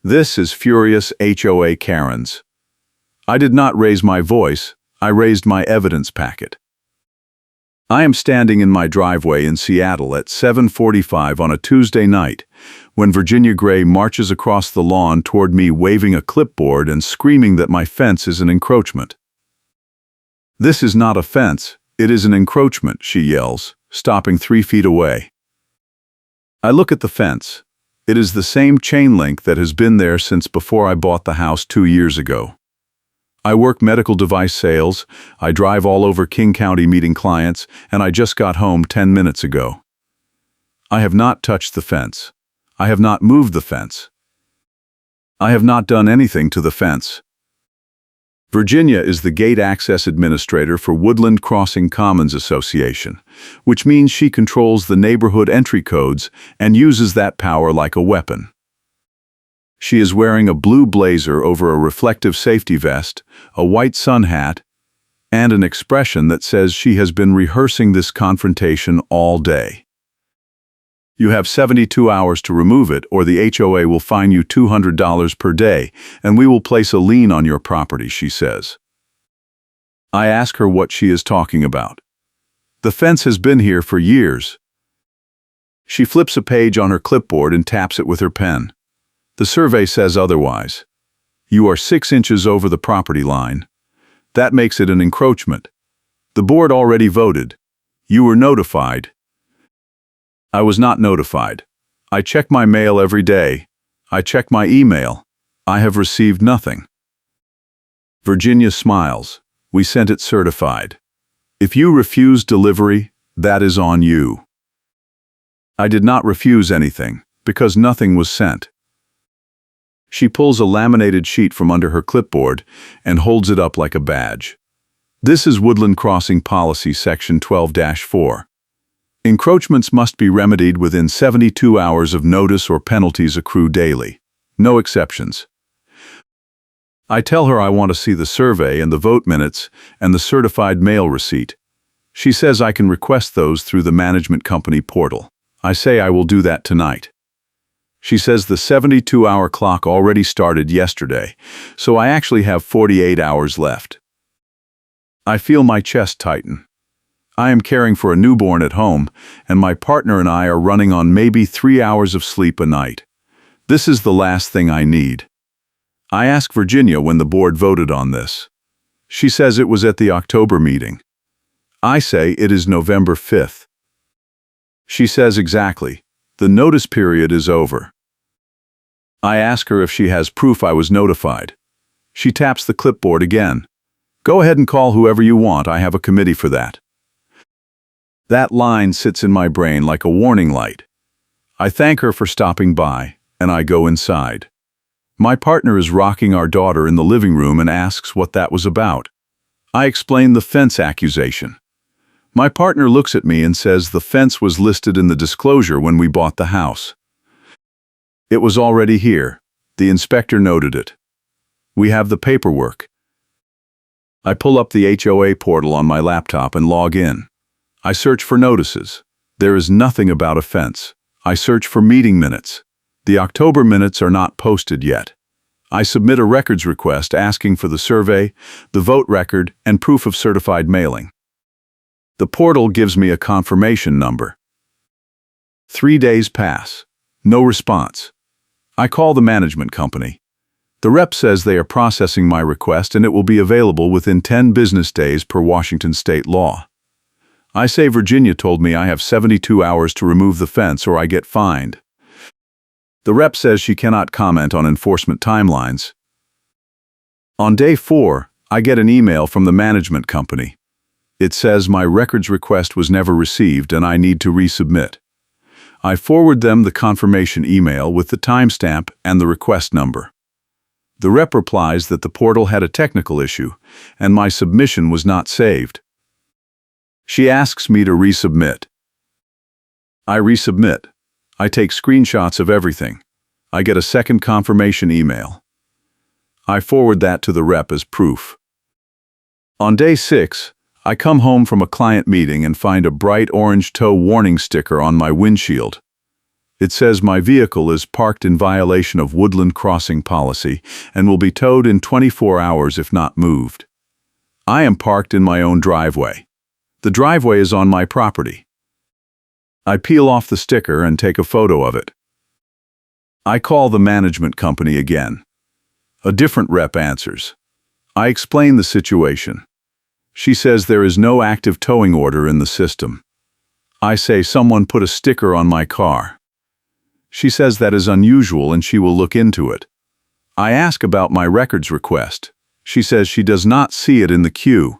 This is furious HOA Karens. I did not raise my voice, I raised my evidence packet. I am standing in my driveway in Seattle at 7:45 on a Tuesday night when Virginia Gray marches across the lawn toward me waving a clipboard and screaming that my fence is an encroachment. "This is not a fence, it is an encroachment," she yells, stopping 3 feet away. I look at the fence. It is the same chain link that has been there since before I bought the house 2 years ago. I work medical device sales, I drive all over King County meeting clients, and I just got home 10 minutes ago. I have not touched the fence. I have not moved the fence. I have not done anything to the fence. Virginia is the gate access administrator for Woodland Crossing Commons Association, which means she controls the neighborhood entry codes and uses that power like a weapon. She is wearing a blue blazer over a reflective safety vest, a white sun hat, and an expression that says she has been rehearsing this confrontation all day. "You have 72 hours to remove it, or the HOA will fine you $200 per day, and we will place a lien on your property," she says. I ask her what she is talking about. "The fence has been here for years." She flips a page on her clipboard and taps it with her pen. "The survey says otherwise. You are 6 inches over the property line. That makes it an encroachment. The board already voted. You were notified." I was not notified. I check my mail every day. I check my email. I have received nothing. Virginia smiles. "We sent it certified. If you refuse delivery, that is on you." I did not refuse anything, because nothing was sent. She pulls a laminated sheet from under her clipboard and holds it up like a badge. "This is Woodland Crossing Policy Section 12-4. Encroachments must be remedied within 72 hours of notice or penalties accrue daily. No exceptions." I tell her I want to see the survey and the vote minutes and the certified mail receipt. She says I can request those through the management company portal. I say I will do that tonight. She says the 72-hour clock already started yesterday, so I actually have 48 hours left. I feel my chest tighten. I am caring for a newborn at home, and my partner and I are running on maybe 3 hours of sleep a night. This is the last thing I need. I ask Virginia when the board voted on this. She says it was at the October meeting. I say it is November 5th. She says exactly. The notice period is over. I ask her if she has proof I was notified. She taps the clipboard again. "Go ahead and call whoever you want, I have a committee for that." That line sits in my brain like a warning light. I thank her for stopping by, and I go inside. My partner is rocking our daughter in the living room and asks what that was about. I explain the fence accusation. My partner looks at me and says the fence was listed in the disclosure when we bought the house. It was already here. The inspector noted it. We have the paperwork. I pull up the HOA portal on my laptop and log in. I search for notices. There is nothing about a fence. I search for meeting minutes. The October minutes are not posted yet. I submit a records request asking for the survey, the vote record, and proof of certified mailing. The portal gives me a confirmation number. 3 days pass. No response. I call the management company. The rep says they are processing my request and it will be available within 10 business days per Washington state law. I say Virginia told me I have 72 hours to remove the fence or I get fined. The rep says she cannot comment on enforcement timelines. On day 4, I get an email from the management company. It says my records request was never received and I need to resubmit. I forward them the confirmation email with the timestamp and the request number. The rep replies that the portal had a technical issue and my submission was not saved. She asks me to resubmit. I resubmit. I take screenshots of everything. I get a second confirmation email. I forward that to the rep as proof. On day 6, I come home from a client meeting and find a bright orange tow warning sticker on my windshield. It says my vehicle is parked in violation of woodland crossing policy and will be towed in 24 hours if not moved. I am parked in my own driveway. The driveway is on my property. I peel off the sticker and take a photo of it. I call the management company again. A different rep answers. I explain the situation. She says there is no active towing order in the system. I say someone put a sticker on my car. She says that is unusual and she will look into it. I ask about my records request. She says she does not see it in the queue.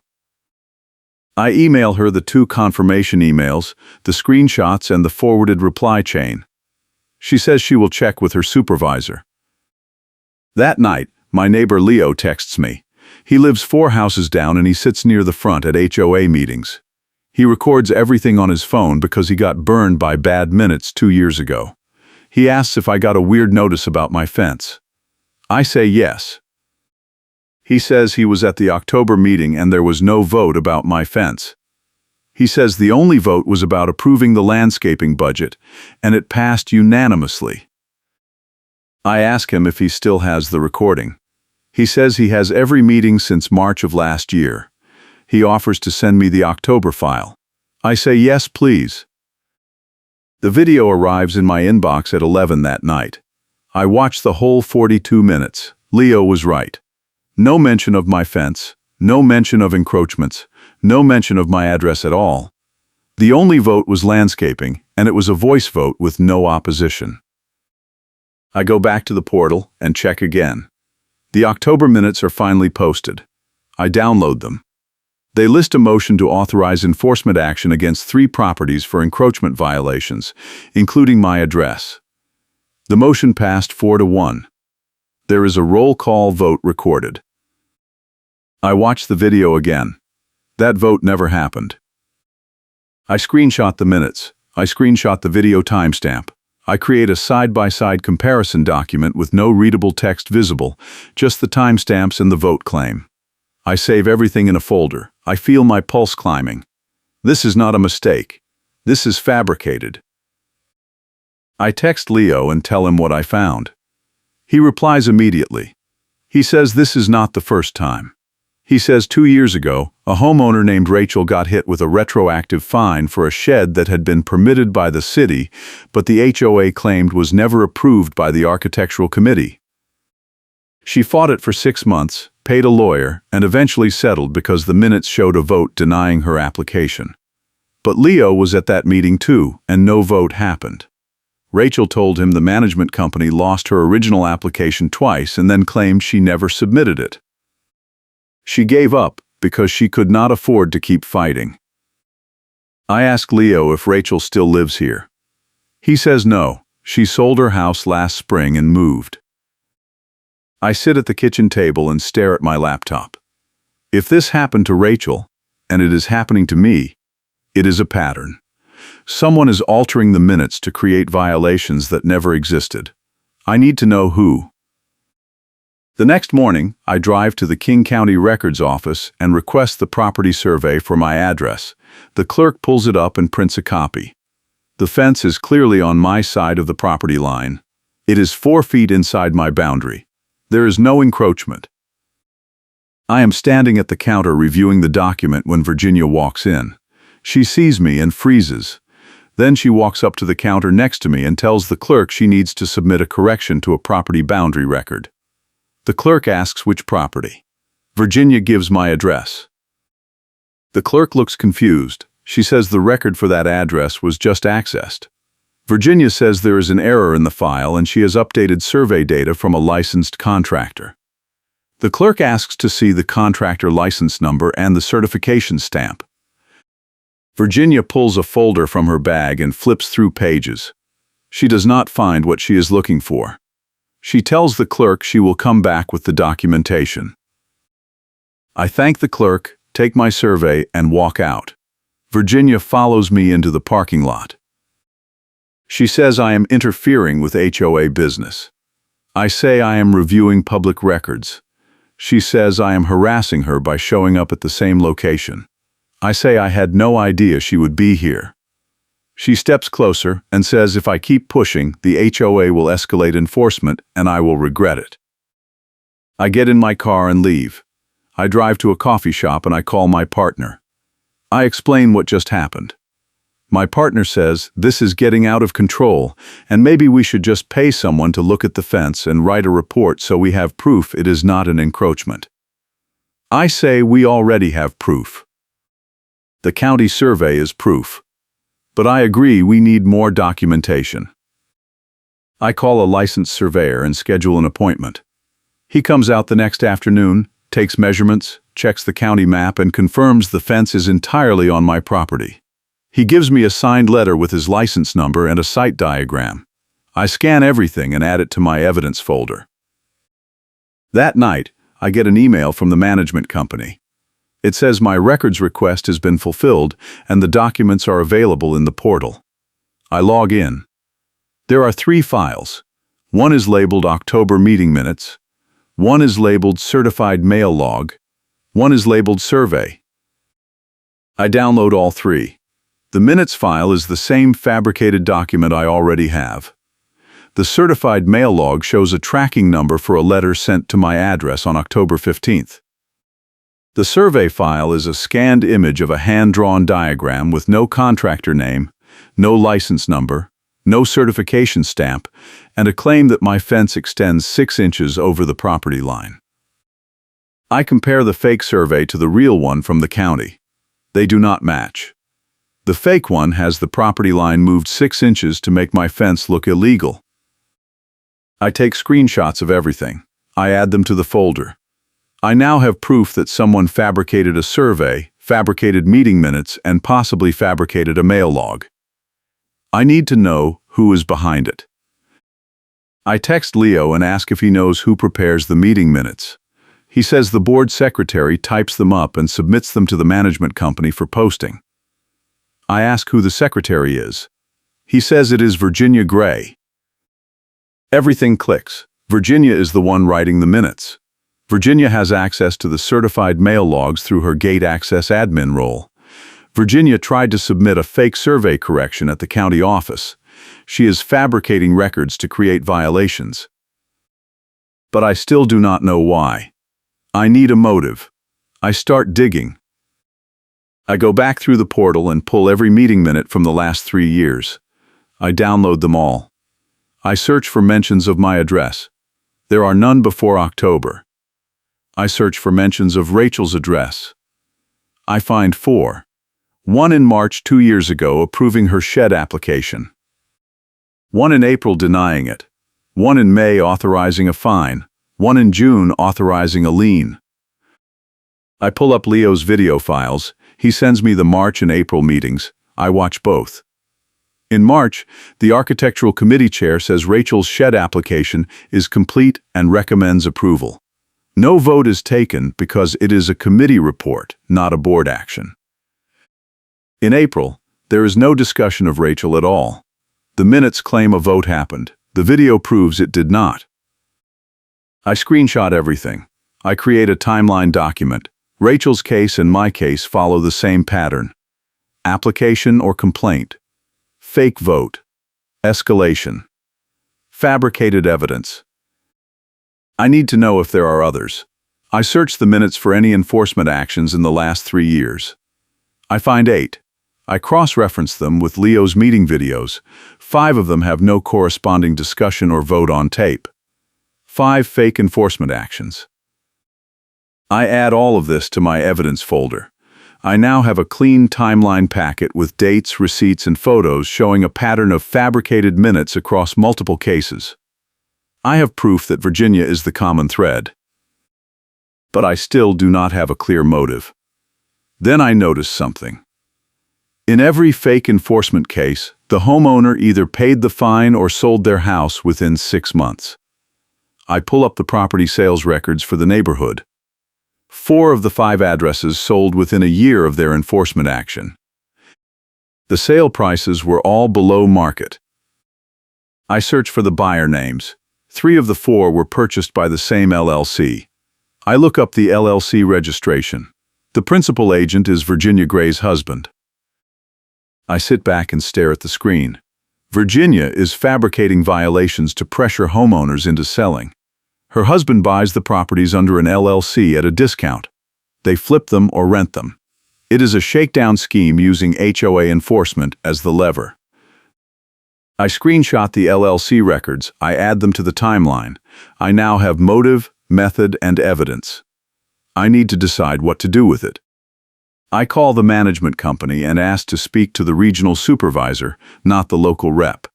I email her the 2 confirmation emails, the screenshots and the forwarded reply chain. She says she will check with her supervisor. That night, my neighbor Leo texts me. He lives 4 houses down and he sits near the front at HOA meetings. He records everything on his phone because he got burned by bad minutes 2 years ago. He asks if I got a weird notice about my fence. I say yes. He says he was at the October meeting and there was no vote about my fence. He says the only vote was about approving the landscaping budget, and it passed unanimously. I ask him if he still has the recording. He says he has every meeting since March of last year. He offers to send me the October file. I say yes, please. The video arrives in my inbox at 11 that night. I watch the whole 42 minutes. Leo was right. No mention of my fence, no mention of encroachments, no mention of my address at all. The only vote was landscaping, and it was a voice vote with no opposition. I go back to the portal and check again. The October minutes are finally posted. I download them. They list a motion to authorize enforcement action against 3 properties for encroachment violations, including my address. The motion passed 4-1. There is a roll call vote recorded. I watch the video again. That vote never happened. I screenshot the minutes. I screenshot the video timestamp. I create a side-by-side comparison document with no readable text visible, just the timestamps and the vote claim. I save everything in a folder. I feel my pulse climbing. This is not a mistake. This is fabricated. I text Leo and tell him what I found. He replies immediately. He says this is not the first time. He says 2 years ago, a homeowner named Rachel got hit with a retroactive fine for a shed that had been permitted by the city, but the HOA claimed was never approved by the architectural committee. She fought it for 6 months, paid a lawyer, and eventually settled because the minutes showed a vote denying her application. But Leo was at that meeting too, and no vote happened. Rachel told him the management company lost her original application twice and then claimed she never submitted it. She gave up because she could not afford to keep fighting. I ask Leo if Rachel still lives here. He says no, she sold her house last spring and moved. I sit at the kitchen table and stare at my laptop. If this happened to Rachel, and it is happening to me, it is a pattern. Someone is altering the minutes to create violations that never existed. I need to know who. The next morning, I drive to the King County Records Office and request the property survey for my address. The clerk pulls it up and prints a copy. The fence is clearly on my side of the property line. It is 4 feet inside my boundary. There is no encroachment. I am standing at the counter reviewing the document when Virginia walks in. She sees me and freezes. Then she walks up to the counter next to me and tells the clerk she needs to submit a correction to a property boundary record. The clerk asks which property. Virginia gives my address. The clerk looks confused. She says the record for that address was just accessed. Virginia says there is an error in the file and she has updated survey data from a licensed contractor. The clerk asks to see the contractor license number and the certification stamp. Virginia pulls a folder from her bag and flips through pages. She does not find what she is looking for. She tells the clerk she will come back with the documentation. I thank the clerk, take my survey, and walk out. Virginia follows me into the parking lot. She says I am interfering with HOA business. I say I am reviewing public records. She says I am harassing her by showing up at the same location. I say I had no idea she would be here. She steps closer and says if I keep pushing, the HOA will escalate enforcement and I will regret it. I get in my car and leave. I drive to a coffee shop and I call my partner. I explain what just happened. My partner says this is getting out of control and maybe we should just pay someone to look at the fence and write a report so we have proof it is not an encroachment. I say we already have proof. The county survey is proof. But I agree we need more documentation. I call a licensed surveyor and schedule an appointment. He comes out the next afternoon, takes measurements, checks the county map, and confirms the fence is entirely on my property. He gives me a signed letter with his license number and a site diagram. I scan everything and add it to my evidence folder. That night, I get an email from the management company. It says my records request has been fulfilled and the documents are available in the portal. I log in. There are 3 files. One is labeled October meeting minutes. One is labeled certified mail log. One is labeled survey. I download all 3. The minutes file is the same fabricated document I already have. The certified mail log shows a tracking number for a letter sent to my address on October 15th. The survey file is a scanned image of a hand-drawn diagram with no contractor name, no license number, no certification stamp, and a claim that my fence extends 6 inches over the property line. I compare the fake survey to the real one from the county. They do not match. The fake one has the property line moved 6 inches to make my fence look illegal. I take screenshots of everything. I add them to the folder. I now have proof that someone fabricated a survey, fabricated meeting minutes, and possibly fabricated a mail log. I need to know who is behind it. I text Leo and ask if he knows who prepares the meeting minutes. He says the board secretary types them up and submits them to the management company for posting. I ask who the secretary is. He says it is Virginia Gray. Everything clicks. Virginia is the one writing the minutes. Virginia has access to the certified mail logs through her gate access admin role. Virginia tried to submit a fake survey correction at the county office. She is fabricating records to create violations. But I still do not know why. I need a motive. I start digging. I go back through the portal and pull every meeting minute from the last 3 years. I download them all. I search for mentions of my address. There are none before October. I search for mentions of Rachel's address. I find 4. One in March 2 years ago approving her shed application. One in April denying it. One in May authorizing a fine. One in June authorizing a lien. I pull up Leo's video files. He sends me the March and April meetings. I watch both. In March, the architectural committee chair says Rachel's shed application is complete and recommends approval. No vote is taken because it is a committee report, not a board action. In April, there is no discussion of Rachel at all. The minutes claim a vote happened. The video proves it did not. I screenshot everything. I create a timeline document. Rachel's case and my case follow the same pattern. Application or complaint. Fake vote. Escalation. Fabricated evidence. I need to know if there are others. I search the minutes for any enforcement actions in the last 3 years. I find 8. I cross-reference them with Leo's meeting videos. 5 of them have no corresponding discussion or vote on tape. 5 fake enforcement actions. I add all of this to my evidence folder. I now have a clean timeline packet with dates, receipts, and photos showing a pattern of fabricated minutes across multiple cases. I have proof that Virginia is the common thread. But I still do not have a clear motive. Then I notice something. In every fake enforcement case, the homeowner either paid the fine or sold their house within 6 months. I pull up the property sales records for the neighborhood. 4 of the 5 addresses sold within a year of their enforcement action. The sale prices were all below market. I search for the buyer names. 3 of the 4 were purchased by the same LLC. I look up the LLC registration. The principal agent is Virginia Gray's husband. I sit back and stare at the screen. Virginia is fabricating violations to pressure homeowners into selling. Her husband buys the properties under an LLC at a discount. They flip them or rent them. It is a shakedown scheme using HOA enforcement as the lever. I screenshot the LLC records, I add them to the timeline. I now have motive, method, and evidence. I need to decide what to do with it. I call the management company and ask to speak to the regional supervisor, not the local rep.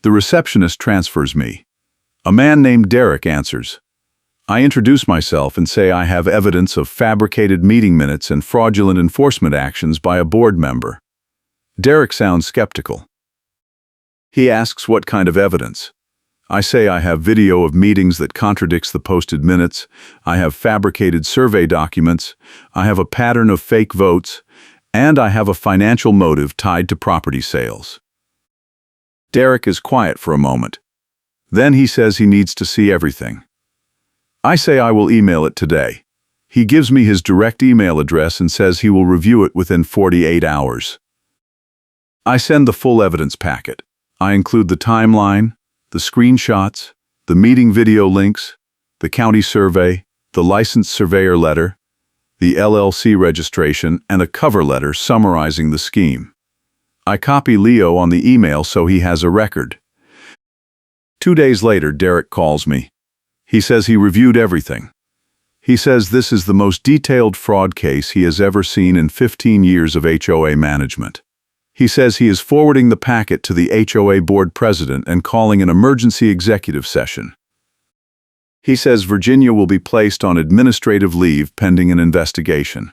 The receptionist transfers me. A man named Derek answers. I introduce myself and say I have evidence of fabricated meeting minutes and fraudulent enforcement actions by a board member. Derek sounds skeptical. He asks what kind of evidence. I say I have video of meetings that contradicts the posted minutes, I have fabricated survey documents, I have a pattern of fake votes, and I have a financial motive tied to property sales. Derek is quiet for a moment. Then he says he needs to see everything. I say I will email it today. He gives me his direct email address and says he will review it within 48 hours. I send the full evidence packet. I include the timeline, the screenshots, the meeting video links, the county survey, the licensed surveyor letter, the LLC registration, and a cover letter summarizing the scheme. I copy Leo on the email so he has a record. 2 days later, Derek calls me. He says he reviewed everything. He says this is the most detailed fraud case he has ever seen in 15 years of HOA management. He says he is forwarding the packet to the HOA board president and calling an emergency executive session. He says Virginia will be placed on administrative leave pending an investigation.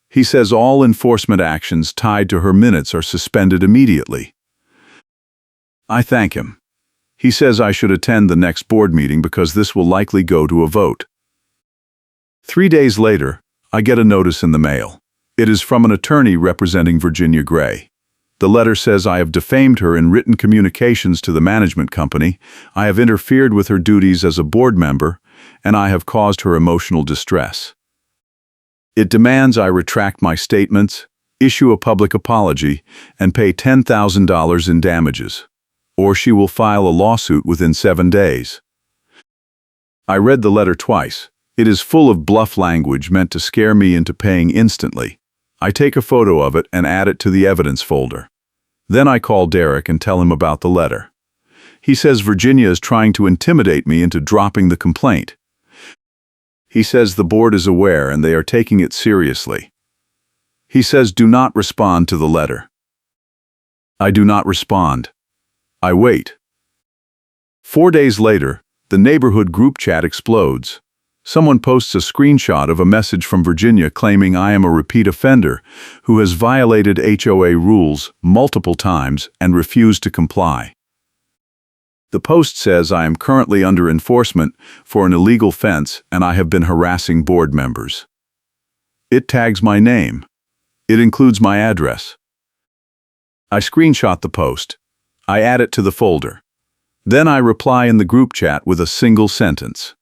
He says all enforcement actions tied to her minutes are suspended immediately. I thank him. He says I should attend the next board meeting because this will likely go to a vote. 3 days later, I get a notice in the mail. It is from an attorney representing Virginia Gray. The letter says I have defamed her in written communications to the management company, I have interfered with her duties as a board member, and I have caused her emotional distress. It demands I retract my statements, issue a public apology, and pay $10,000 in damages, or she will file a lawsuit within 7 days. I read the letter twice. It is full of bluff language meant to scare me into paying instantly. I take a photo of it and add it to the evidence folder. Then I call Derek and tell him about the letter. He says Virginia is trying to intimidate me into dropping the complaint. He says the board is aware and they are taking it seriously. He says do not respond to the letter. I do not respond. I wait. 4 days later, the neighborhood group chat explodes. Someone posts a screenshot of a message from Virginia claiming I am a repeat offender who has violated HOA rules multiple times and refused to comply. The post says I am currently under enforcement for an illegal fence and I have been harassing board members. It tags my name. It includes my address. I screenshot the post. I add it to the folder. Then I reply in the group chat with a single sentence.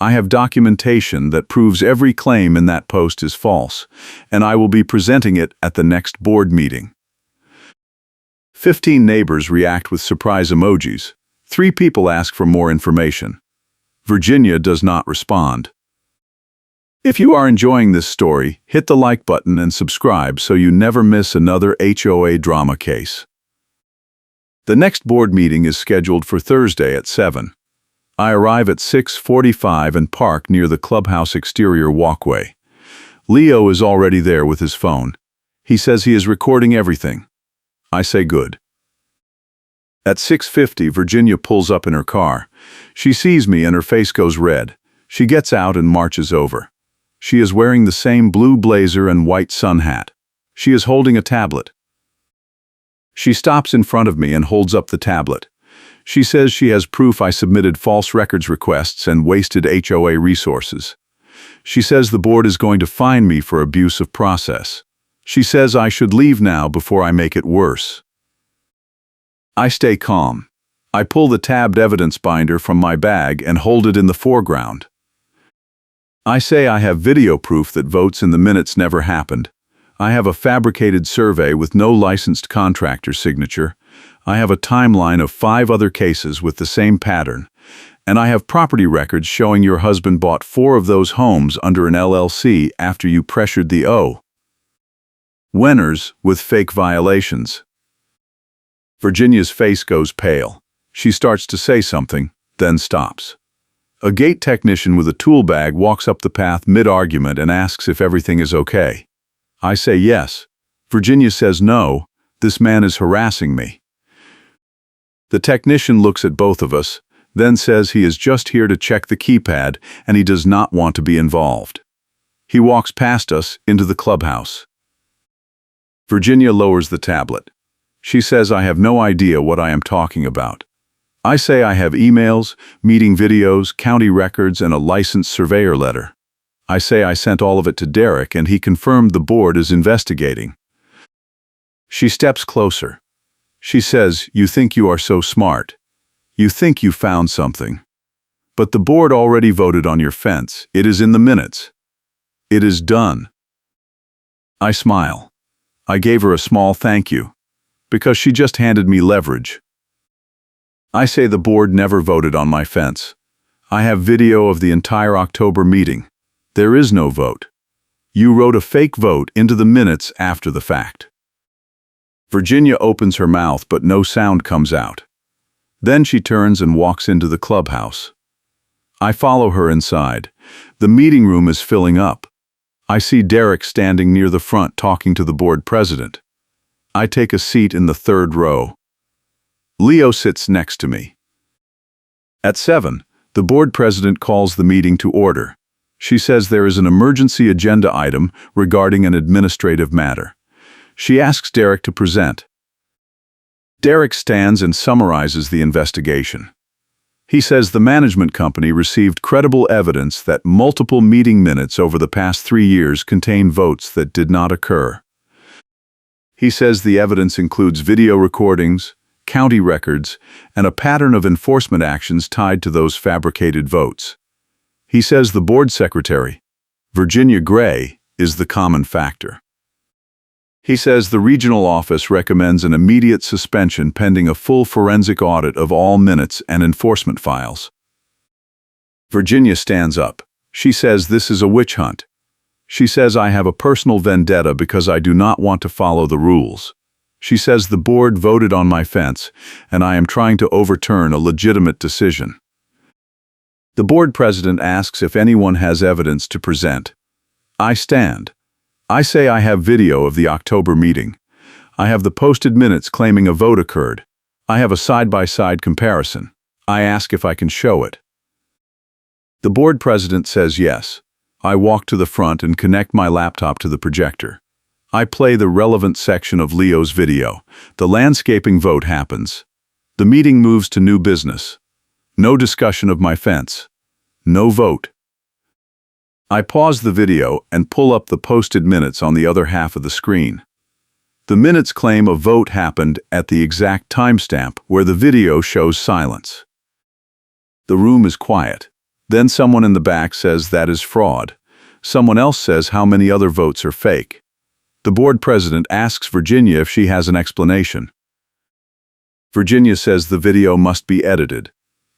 I have documentation that proves every claim in that post is false, and I will be presenting it at the next board meeting. 15 neighbors react with surprise emojis. 3 people ask for more information. Virginia does not respond. If you are enjoying this story, hit the like button and subscribe so you never miss another HOA drama case. The next board meeting is scheduled for Thursday at 7. I arrive at 6:45 and park near the clubhouse exterior walkway. Leo is already there with his phone. He says he is recording everything. I say good. At 6:50, Virginia pulls up in her car. She sees me and her face goes red. She gets out and marches over. She is wearing the same blue blazer and white sun hat. She is holding a tablet. She stops in front of me and holds up the tablet. She says she has proof I submitted false records requests and wasted HOA resources. She says the board is going to fine me for abuse of process. She says I should leave now before I make it worse. I stay calm. I pull the tabbed evidence binder from my bag and hold it in the foreground. I say I have video proof that votes in the minutes never happened. I have a fabricated survey with no licensed contractor signature. I have a timeline of 5 other cases with the same pattern. And I have property records showing your husband bought 4 of those homes under an LLC after you pressured the winners with fake violations. Virginia's face goes pale. She starts to say something, then stops. A gate technician with a tool bag walks up the path mid-argument and asks if everything is okay. I say yes. Virginia says no, this man is harassing me. The technician looks at both of us, then says he is just here to check the keypad and he does not want to be involved. He walks past us into the clubhouse. Virginia lowers the tablet. She says I have no idea what I am talking about. I say I have emails, meeting videos, county records, and a licensed surveyor letter. I say I sent all of it to Derek and he confirmed the board is investigating. She steps closer. She says, "You think you are so smart. You think you found something. But the board already voted on your fence. It is in the minutes. It is done." I smile. I gave her a small thank you, because she just handed me leverage. I say the board never voted on my fence. I have video of the entire October meeting. There is no vote. You wrote a fake vote into the minutes after the fact. Virginia opens her mouth, but no sound comes out. Then she turns and walks into the clubhouse. I follow her inside. The meeting room is filling up. I see Derek standing near the front talking to the board president. I take a seat in the 3rd row. Leo sits next to me. At 7, the board president calls the meeting to order. She says there is an emergency agenda item regarding an administrative matter. She asks Derek to present. Derek stands and summarizes the investigation. He says the management company received credible evidence that multiple meeting minutes over the past 3 years contain votes that did not occur. He says the evidence includes video recordings, county records, and a pattern of enforcement actions tied to those fabricated votes. He says the board secretary, Virginia Gray, is the common factor. He says the regional office recommends an immediate suspension pending a full forensic audit of all minutes and enforcement files. Virginia stands up. She says this is a witch hunt. She says I have a personal vendetta because I do not want to follow the rules. She says the board voted on my fence, and I am trying to overturn a legitimate decision. The board president asks if anyone has evidence to present. I stand. I say I have video of the October meeting. I have the posted minutes claiming a vote occurred. I have a side-by-side comparison. I ask if I can show it. The board president says yes. I walk to the front and connect my laptop to the projector. I play the relevant section of Leo's video. The landscaping vote happens. The meeting moves to new business. No discussion of my fence. No vote. I pause the video and pull up the posted minutes on the other half of the screen. The minutes claim a vote happened at the exact timestamp where the video shows silence. The room is quiet. Then someone in the back says that is fraud. Someone else says how many other votes are fake. The board president asks Virginia if she has an explanation. Virginia says the video must be edited.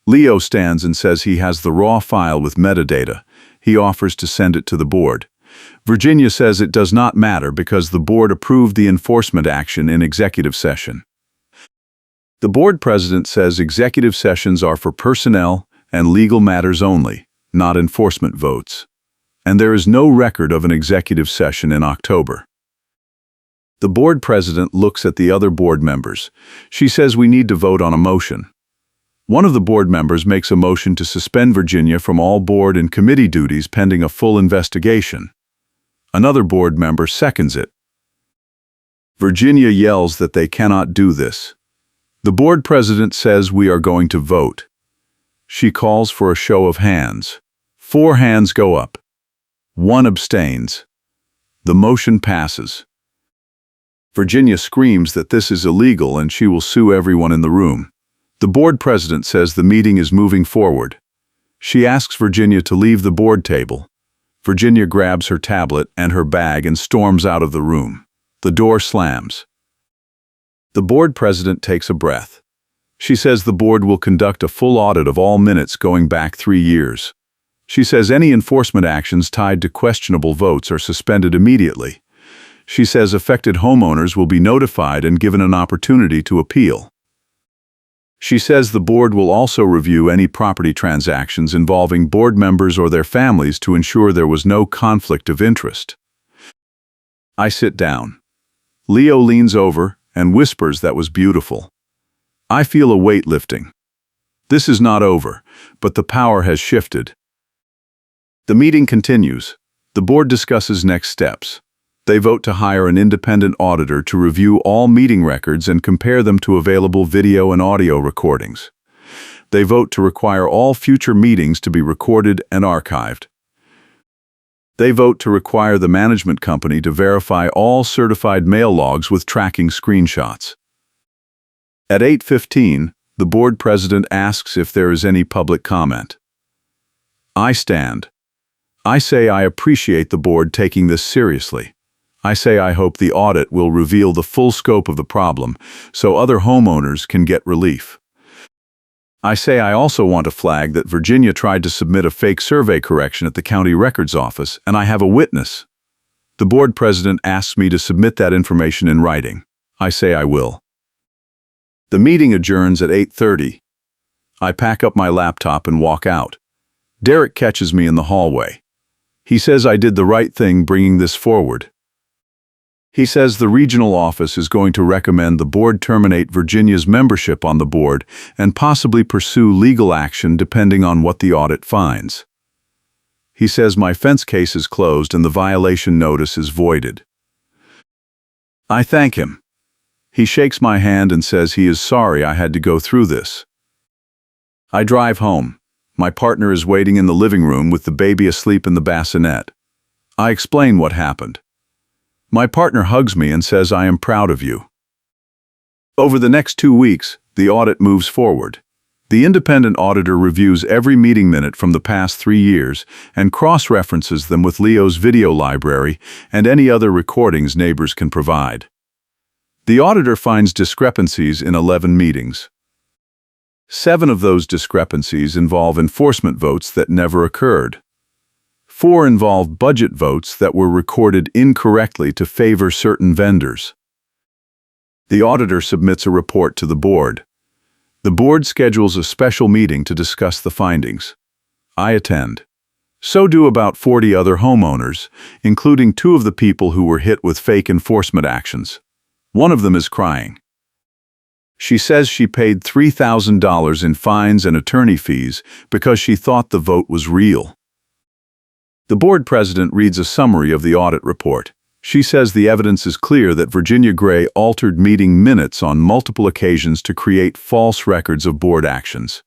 Leo stands and says he has the raw file with metadata. He offers to send it to the board. Virginia says it does not matter because the board approved the enforcement action in executive session. The board president says executive sessions are for personnel and legal matters only, not enforcement votes. And there is no record of an executive session in October. The board president looks at the other board members. She says we need to vote on a motion. One of the board members makes a motion to suspend Virginia from all board and committee duties pending a full investigation. Another board member seconds it. Virginia yells that they cannot do this. The board president says we are going to vote. She calls for a show of hands. 4 hands go up. 1 abstains. The motion passes. Virginia screams that this is illegal and she will sue everyone in the room. The board president says the meeting is moving forward. She asks Virginia to leave the board table. Virginia grabs her tablet and her bag and storms out of the room. The door slams. The board president takes a breath. She says the board will conduct a full audit of all minutes going back 3 years. She says any enforcement actions tied to questionable votes are suspended immediately. She says affected homeowners will be notified and given an opportunity to appeal. She says the board will also review any property transactions involving board members or their families to ensure there was no conflict of interest. I sit down. Leo leans over and whispers that was beautiful. I feel a weight lifting. This is not over, but the power has shifted. The meeting continues. The board discusses next steps. They vote to hire an independent auditor to review all meeting records and compare them to available video and audio recordings. They vote to require all future meetings to be recorded and archived. They vote to require the management company to verify all certified mail logs with tracking screenshots. At 8:15, the board president asks if there is any public comment. I stand. I say I appreciate the board taking this seriously. I say I hope the audit will reveal the full scope of the problem so other homeowners can get relief. I say I also want to flag that Virginia tried to submit a fake survey correction at the county records office, and I have a witness. The board president asks me to submit that information in writing. I say I will. The meeting adjourns at 8:30. I pack up my laptop and walk out. Derek catches me in the hallway. He says I did the right thing bringing this forward. He says the regional office is going to recommend the board terminate Virginia's membership on the board and possibly pursue legal action depending on what the audit finds. He says my fence case is closed and the violation notice is voided. I thank him. He shakes my hand and says he is sorry I had to go through this. I drive home. My partner is waiting in the living room with the baby asleep in the bassinet. I explain what happened. My partner hugs me and says I am proud of you. Over the next 2 weeks, the audit moves forward. The independent auditor reviews every meeting minute from the past 3 years and cross-references them with Leo's video library and any other recordings neighbors can provide. The auditor finds discrepancies in 11 meetings. 7 of those discrepancies involve enforcement votes that never occurred. 4 involve budget votes that were recorded incorrectly to favor certain vendors. The auditor submits a report to the board. The board schedules a special meeting to discuss the findings. I attend. So do about 40 other homeowners, including 2 of the people who were hit with fake enforcement actions. One of them is crying. She says she paid $3,000 in fines and attorney fees because she thought the vote was real. The board president reads a summary of the audit report. She says the evidence is clear that Virginia Gray altered meeting minutes on multiple occasions to create false records of board actions.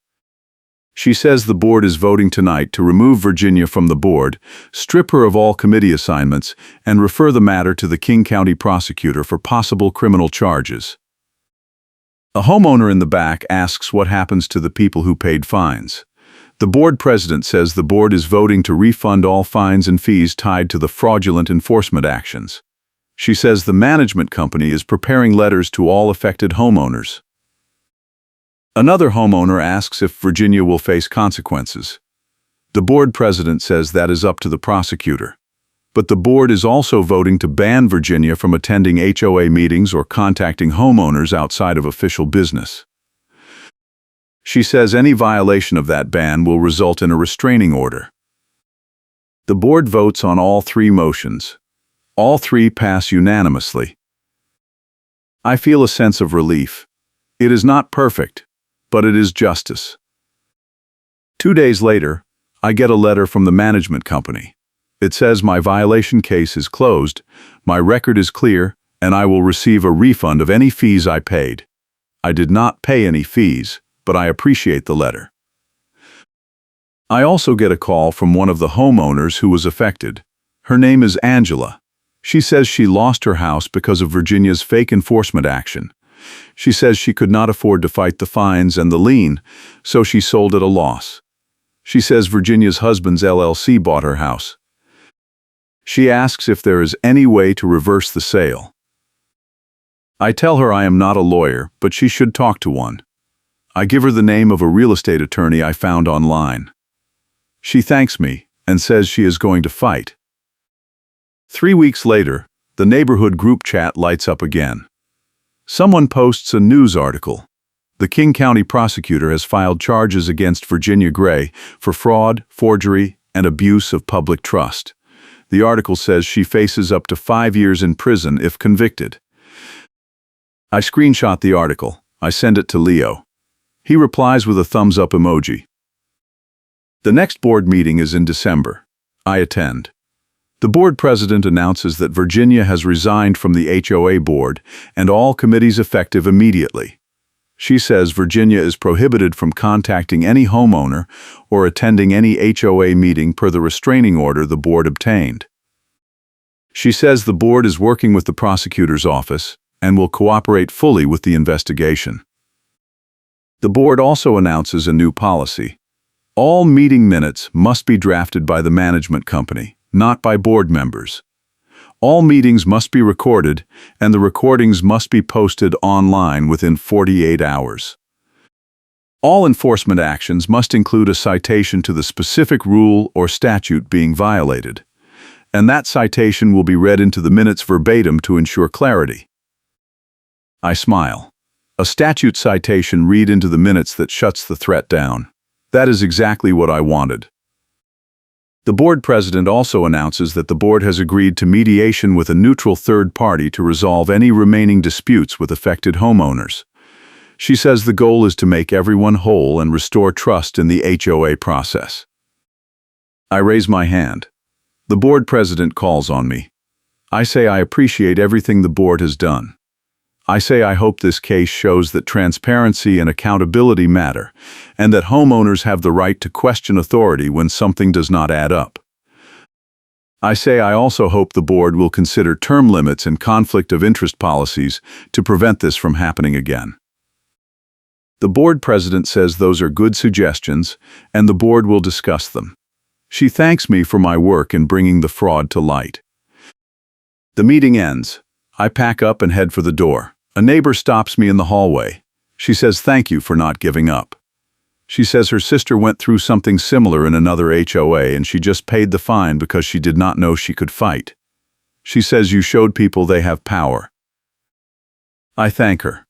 She says the board is voting tonight to remove Virginia from the board, strip her of all committee assignments, and refer the matter to the King County prosecutor for possible criminal charges. A homeowner in the back asks what happens to the people who paid fines. The board president says the board is voting to refund all fines and fees tied to the fraudulent enforcement actions. She says the management company is preparing letters to all affected homeowners. Another homeowner asks if Virginia will face consequences. The board president says that is up to the prosecutor. But the board is also voting to ban Virginia from attending HOA meetings or contacting homeowners outside of official business. She says any violation of that ban will result in a restraining order. The board votes on all 3 motions. All 3 pass unanimously. I feel a sense of relief. It is not perfect, but it is justice. 2 days later, I get a letter from the management company. It says my violation case is closed, my record is clear, and I will receive a refund of any fees I paid. I did not pay any fees, but I appreciate the letter. I also get a call from one of the homeowners who was affected. Her name is Angela. She says she lost her house because of Virginia's fake enforcement action. She says she could not afford to fight the fines and the lien, so she sold at a loss. She says Virginia's husband's LLC bought her house. She asks if there is any way to reverse the sale. I tell her I am not a lawyer, but she should talk to one. I give her the name of a real estate attorney I found online. She thanks me and says she is going to fight. 3 weeks later, the neighborhood group chat lights up again. Someone posts a news article. The King County prosecutor has filed charges against Virginia Gray for fraud, forgery, and abuse of public trust. The article says she faces up to 5 years in prison if convicted. I screenshot the article. I send it to Leo. He replies with a thumbs up emoji. The next board meeting is in December. I attend. The board president announces that Virginia has resigned from the HOA board and all committees effective immediately. She says Virginia is prohibited from contacting any homeowner or attending any HOA meeting per the restraining order the board obtained. She says the board is working with the prosecutor's office and will cooperate fully with the investigation. The board also announces a new policy. All meeting minutes must be drafted by the management company, not by board members. All meetings must be recorded, and the recordings must be posted online within 48 hours. All enforcement actions must include a citation to the specific rule or statute being violated, and that citation will be read into the minutes verbatim to ensure clarity. I smile. A statute citation read into the minutes that shuts the threat down. That is exactly what I wanted. The board president also announces that the board has agreed to mediation with a neutral third party to resolve any remaining disputes with affected homeowners. She says the goal is to make everyone whole and restore trust in the HOA process. I raise my hand. The board president calls on me. I say I appreciate everything the board has done. I say I hope this case shows that transparency and accountability matter, and that homeowners have the right to question authority when something does not add up. I say I also hope the board will consider term limits and conflict of interest policies to prevent this from happening again. The board president says those are good suggestions, and the board will discuss them. She thanks me for my work in bringing the fraud to light. The meeting ends. I pack up and head for the door. A neighbor stops me in the hallway. She says thank you for not giving up. She says her sister went through something similar in another HOA and she just paid the fine because she did not know she could fight. She says you showed people they have power. I thank her.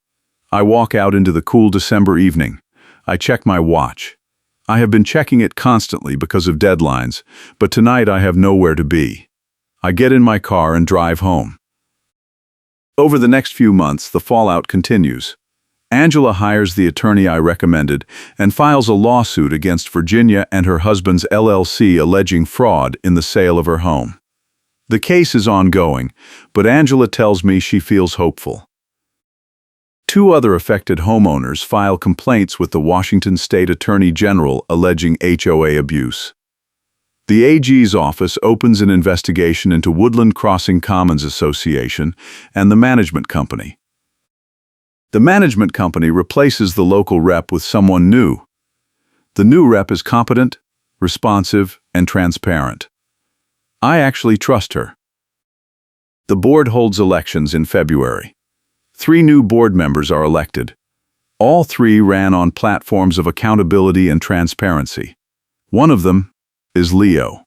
I walk out into the cool December evening. I check my watch. I have been checking it constantly because of deadlines, but tonight I have nowhere to be. I get in my car and drive home. Over the next few months, the fallout continues. Angela hires the attorney I recommended and files a lawsuit against Virginia and her husband's LLC alleging fraud in the sale of her home. The case is ongoing, but Angela tells me she feels hopeful. 2 other affected homeowners file complaints with the Washington State Attorney General alleging HOA abuse. The AG's office opens an investigation into Woodland Crossing Commons Association and the management company. The management company replaces the local rep with someone new. The new rep is competent, responsive, and transparent. I actually trust her. The board holds elections in February. 3 new board members are elected. All 3 ran on platforms of accountability and transparency. One of them is Leo.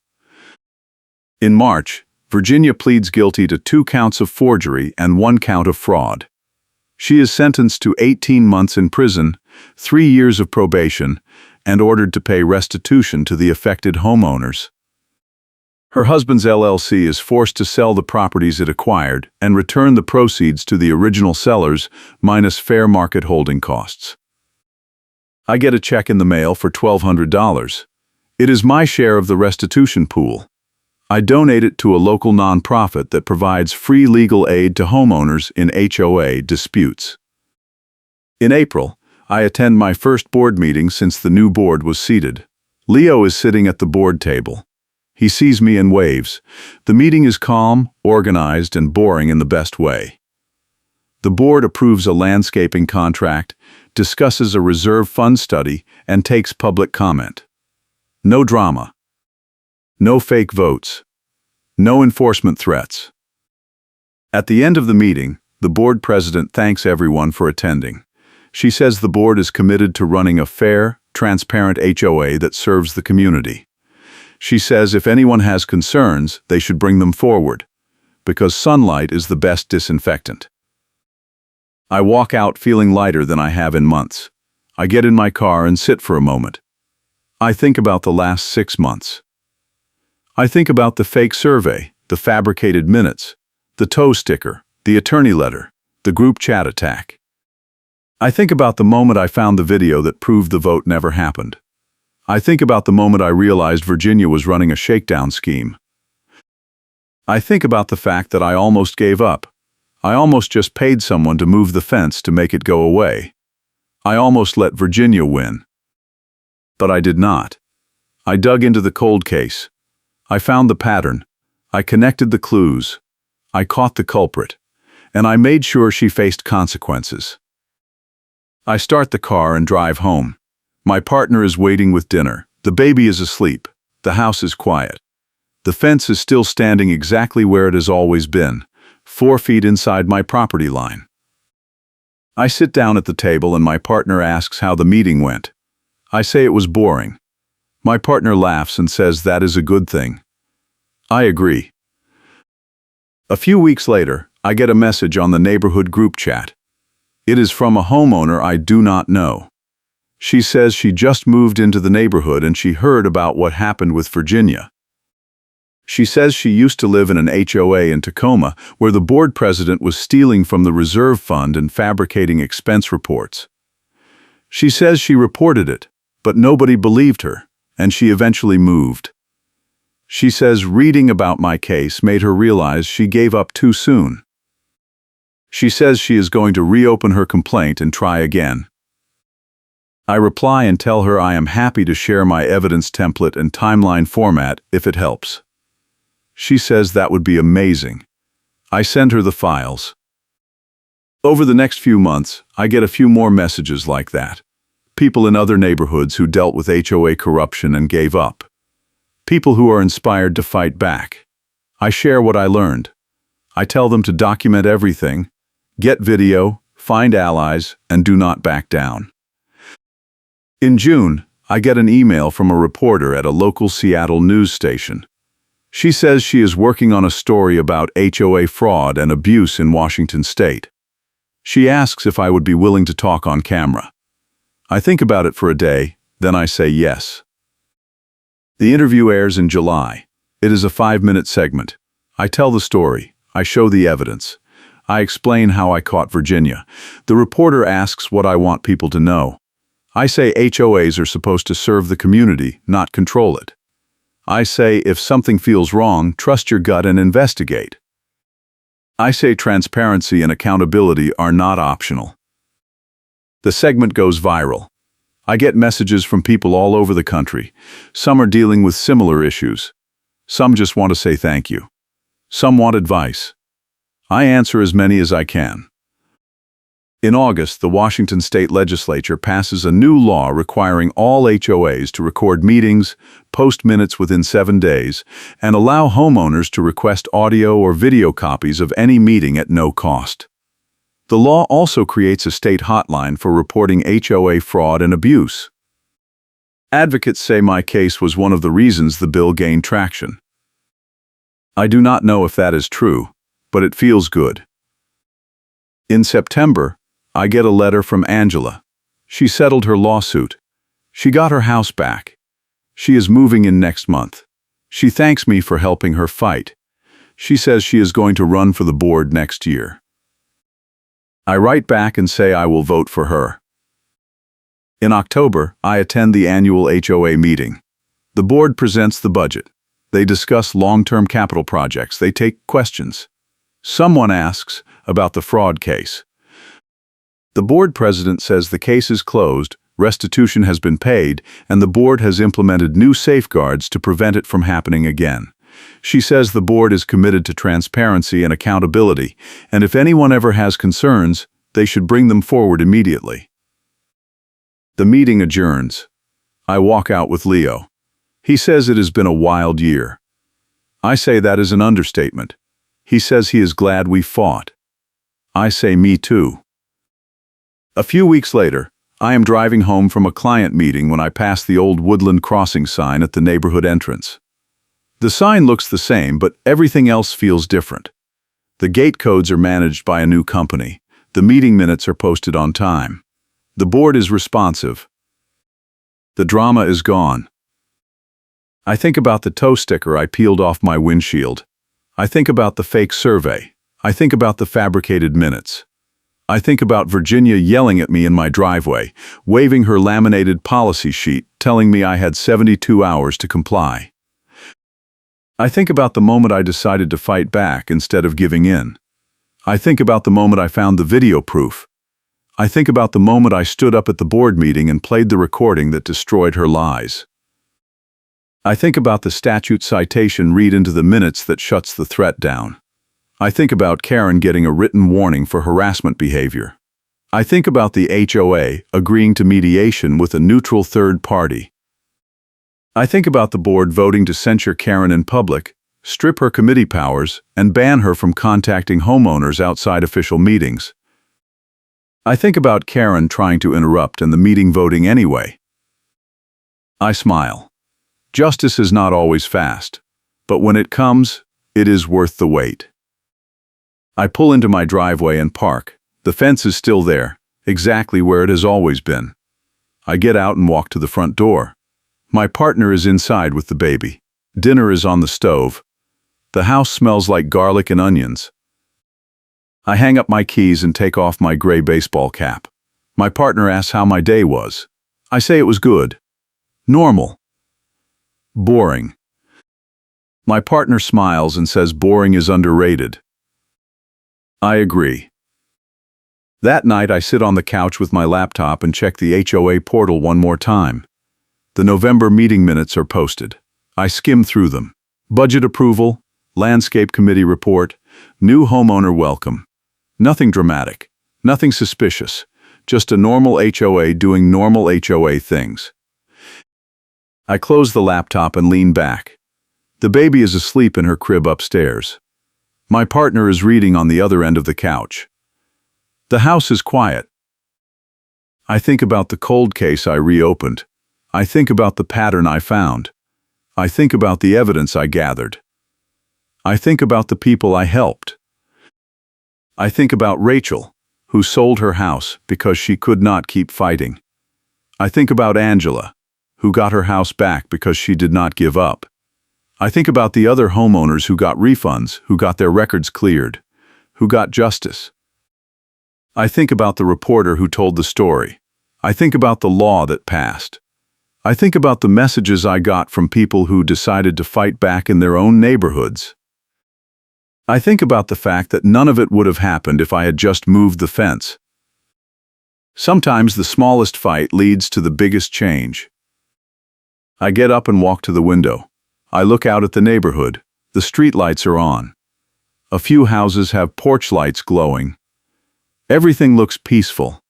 In March, Virginia pleads guilty to 2 counts of forgery and 1 count of fraud. She is sentenced to 18 months in prison, 3 years of probation, and ordered to pay restitution to the affected homeowners. Her husband's LLC is forced to sell the properties it acquired and return the proceeds to the original sellers minus fair market holding costs. I get a check in the mail for $1,200. It is my share of the restitution pool. I donate it to a local nonprofit that provides free legal aid to homeowners in HOA disputes. In April, I attend my first board meeting since the new board was seated. Leo is sitting at the board table. He sees me and waves. The meeting is calm, organized, and boring in the best way. The board approves a landscaping contract, discusses a reserve fund study, and takes public comment. No drama. No fake votes. No enforcement threats. At the end of the meeting, the board president thanks everyone for attending. She says the board is committed to running a fair, transparent HOA that serves the community. She says if anyone has concerns, they should bring them forward, because sunlight is the best disinfectant. I walk out feeling lighter than I have in months. I get in my car and sit for a moment. I think about the last 6 months. I think about the fake survey, the fabricated minutes, the toe sticker, the attorney letter, the group chat attack. I think about the moment I found the video that proved the vote never happened. I think about the moment I realized Virginia was running a shakedown scheme. I think about the fact that I almost gave up. I almost just paid someone to move the fence to make it go away. I almost let Virginia win. But I did not. I dug into the cold case. I found the pattern. I connected the clues. I caught the culprit. And I made sure she faced consequences. I start the car and drive home. My partner is waiting with dinner. The baby is asleep. The house is quiet. The fence is still standing exactly where it has always been, 4 feet inside my property line. I sit down at the table and my partner asks how the meeting went. I say it was boring. My partner laughs and says that is a good thing. I agree. A few weeks later, I get a message on the neighborhood group chat. It is from a homeowner I do not know. She says she just moved into the neighborhood and she heard about what happened with Virginia. She says she used to live in an HOA in Tacoma where the board president was stealing from the reserve fund and fabricating expense reports. She says she reported it, but nobody believed her, and she eventually moved. She says reading about my case made her realize she gave up too soon. She says she is going to reopen her complaint and try again. I reply and tell her I am happy to share my evidence template and timeline format if it helps. She says that would be amazing. I send her the files. Over the next few months, I get a few more messages like that. People in other neighborhoods who dealt with HOA corruption and gave up. People who are inspired to fight back. I share what I learned. I tell them to document everything, get video, find allies, and do not back down. In June, I get an email from a reporter at a local Seattle news station. She says she is working on a story about HOA fraud and abuse in Washington state. She asks if I would be willing to talk on camera. I think about it for a day, then I say yes. The interview airs in July. It is a 5-minute segment. I tell the story. I show the evidence. I explain how I caught Virginia. The reporter asks what I want people to know. I say HOAs are supposed to serve the community, not control it. I say if something feels wrong, trust your gut and investigate. I say transparency and accountability are not optional. The segment goes viral. I get messages from people all over the country. Some are dealing with similar issues. Some just want to say thank you. Some want advice. I answer as many as I can. In August, the Washington State Legislature passes a new law requiring all HOAs to record meetings, post minutes within 7 days, and allow homeowners to request audio or video copies of any meeting at no cost. The law also creates a state hotline for reporting HOA fraud and abuse. Advocates say my case was one of the reasons the bill gained traction. I do not know if that is true, but it feels good. In September, I get a letter from Angela. She settled her lawsuit. She got her house back. She is moving in next month. She thanks me for helping her fight. She says she is going to run for the board next year. I write back and say I will vote for her. In October, I attend the annual HOA meeting. The board presents the budget. They discuss long-term capital projects. They take questions. Someone asks about the fraud case. The board president says the case is closed, restitution has been paid, and the board has implemented new safeguards to prevent it from happening again. She says the board is committed to transparency and accountability, and if anyone ever has concerns, they should bring them forward immediately. The meeting adjourns. I walk out with Leo. He says it has been a wild year. I say that is an understatement. He says he is glad we fought. I say me too. A few weeks later, I am driving home from a client meeting when I pass the old Woodland Crossing sign at the neighborhood entrance. The sign looks the same, but everything else feels different. The gate codes are managed by a new company. The meeting minutes are posted on time. The board is responsive. The drama is gone. I think about the tow sticker I peeled off my windshield. I think about the fake survey. I think about the fabricated minutes. I think about Virginia yelling at me in my driveway, waving her laminated policy sheet, telling me I had 72 hours to comply. I think about the moment I decided to fight back instead of giving in. I think about the moment I found the video proof. I think about the moment I stood up at the board meeting and played the recording that destroyed her lies. I think about the statute citation read into the minutes that shuts the threat down. I think about Karen getting a written warning for harassment behavior. I think about the HOA agreeing to mediation with a neutral third party. I think about the board voting to censure Karen in public, strip her committee powers, and ban her from contacting homeowners outside official meetings. I think about Karen trying to interrupt and the meeting voting anyway. I smile. Justice is not always fast, but when it comes, it is worth the wait. I pull into my driveway and park. The fence is still there, exactly where it has always been. I get out and walk to the front door. My partner is inside with the baby. Dinner is on the stove. The house smells like garlic and onions. I hang up my keys and take off my gray baseball cap. My partner asks how my day was. I say it was good. Normal. Boring. My partner smiles and says boring is underrated. I agree. That night I sit on the couch with my laptop and check the HOA portal one more time. The November meeting minutes are posted. I skim through them. Budget approval, landscape committee report, new homeowner welcome. Nothing dramatic, nothing suspicious, just a normal HOA doing normal HOA things. I close the laptop and lean back. The baby is asleep in her crib upstairs. My partner is reading on the other end of the couch. The house is quiet. I think about the cold case I reopened. I think about the pattern I found. I think about the evidence I gathered. I think about the people I helped. I think about Rachel, who sold her house because she could not keep fighting. I think about Angela, who got her house back because she did not give up. I think about the other homeowners who got refunds, who got their records cleared, who got justice. I think about the reporter who told the story. I think about the law that passed. I think about the messages I got from people who decided to fight back in their own neighborhoods. I think about the fact that none of it would have happened if I had just moved the fence. Sometimes the smallest fight leads to the biggest change. I get up and walk to the window. I look out at the neighborhood. The streetlights are on. A few houses have porch lights glowing. Everything looks peaceful.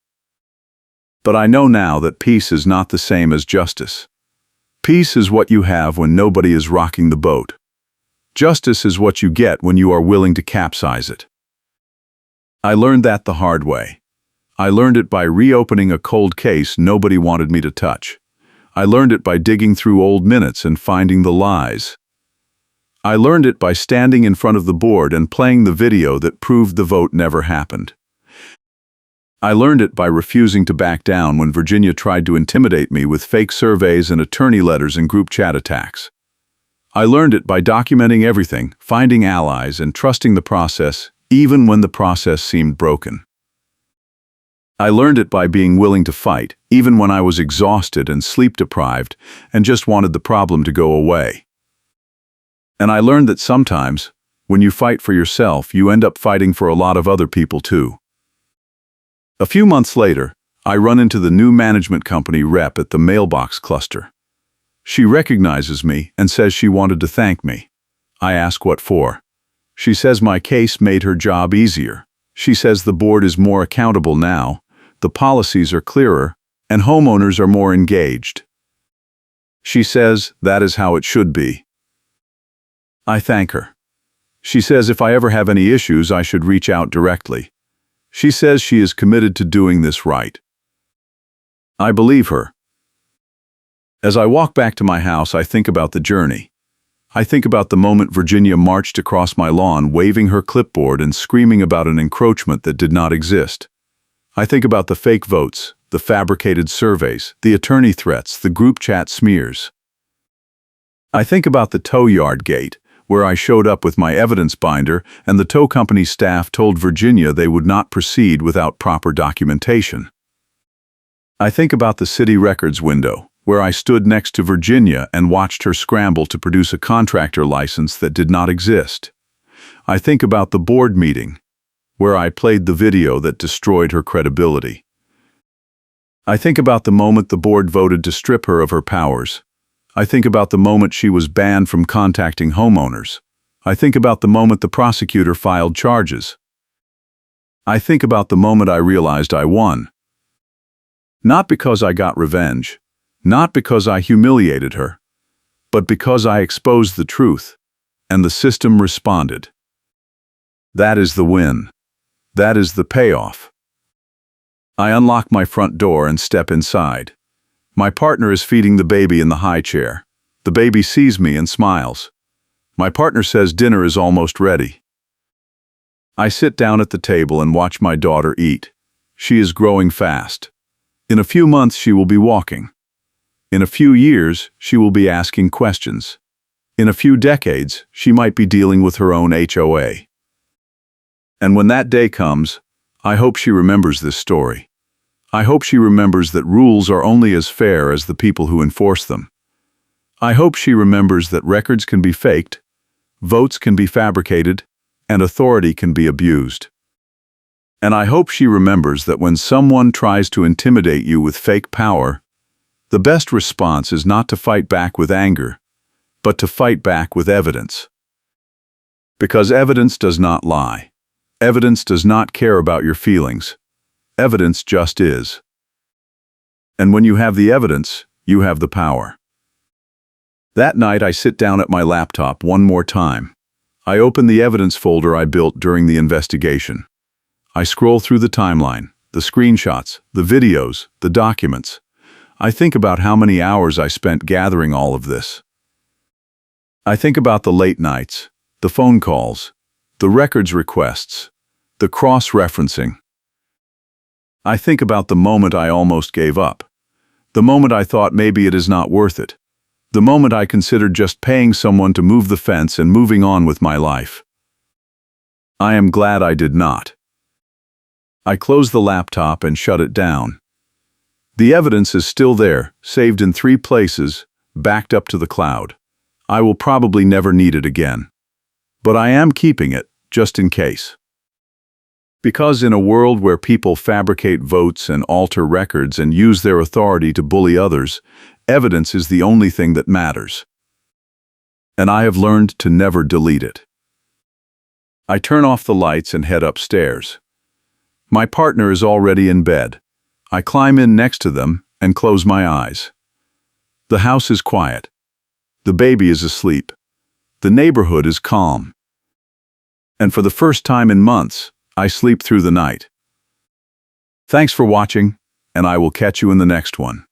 But I know now that peace is not the same as justice. Peace is what you have when nobody is rocking the boat. Justice is what you get when you are willing to capsize it. I learned that the hard way. I learned it by reopening a cold case nobody wanted me to touch. I learned it by digging through old minutes and finding the lies. I learned it by standing in front of the board and playing the video that proved the vote never happened. I learned it by refusing to back down when Virginia tried to intimidate me with fake surveys and attorney letters and group chat attacks. I learned it by documenting everything, finding allies, and trusting the process, even when the process seemed broken. I learned it by being willing to fight, even when I was exhausted and sleep-deprived, and just wanted the problem to go away. And I learned that sometimes, when you fight for yourself, you end up fighting for a lot of other people too. A few months later, I run into the new management company rep at the mailbox cluster. She recognizes me and says she wanted to thank me. I ask what for. She says my case made her job easier. She says the board is more accountable now, the policies are clearer, and homeowners are more engaged. She says that is how it should be. I thank her. She says if I ever have any issues, I should reach out directly. She says she is committed to doing this right. I believe her. As I walk back to my house, I think about the journey. I think about the moment Virginia marched across my lawn, waving her clipboard and screaming about an encroachment that did not exist. I think about the fake votes, the fabricated surveys, the attorney threats, the group chat smears. I think about the tow yard gate, where I showed up with my evidence binder and the tow company staff told Virginia they would not proceed without proper documentation. I think about the city records window, where I stood next to Virginia and watched her scramble to produce a contractor license that did not exist. I think about the board meeting, where I played the video that destroyed her credibility. I think about the moment the board voted to strip her of her powers. I think about the moment she was banned from contacting homeowners. I think about the moment the prosecutor filed charges. I think about the moment I realized I won. Not because I got revenge, not because I humiliated her, but because I exposed the truth, and the system responded. That is the win. That is the payoff. I unlock my front door and step inside. My partner is feeding the baby in the high chair. The baby sees me and smiles. My partner says dinner is almost ready. I sit down at the table and watch my daughter eat. She is growing fast. In a few months she will be walking. In a few years she will be asking questions. In a few decades she might be dealing with her own HOA. And when that day comes, I hope she remembers this story. I hope she remembers that rules are only as fair as the people who enforce them. I hope she remembers that records can be faked, votes can be fabricated, and authority can be abused. And I hope she remembers that when someone tries to intimidate you with fake power, the best response is not to fight back with anger, but to fight back with evidence. Because evidence does not lie. Evidence does not care about your feelings. Evidence just is. And when you have the evidence, you have the power. That night I sit down at my laptop one more time. I open the evidence folder I built during the investigation. I scroll through the timeline, the screenshots, the videos, the documents. I think about how many hours I spent gathering all of this. I think about the late nights, the phone calls, the records requests, the cross-referencing. I think about the moment I almost gave up, the moment I thought maybe it is not worth it, the moment I considered just paying someone to move the fence and moving on with my life. I am glad I did not. I close the laptop and shut it down. The evidence is still there, saved in 3 places, backed up to the cloud. I will probably never need it again. But I am keeping it, just in case. Because in a world where people fabricate votes and alter records and use their authority to bully others, evidence is the only thing that matters. And I have learned to never delete it. I turn off the lights and head upstairs. My partner is already in bed. I climb in next to them and close my eyes. The house is quiet. The baby is asleep. The neighborhood is calm. And for the first time in months, I sleep through the night. Thanks for watching, and I will catch you in the next one.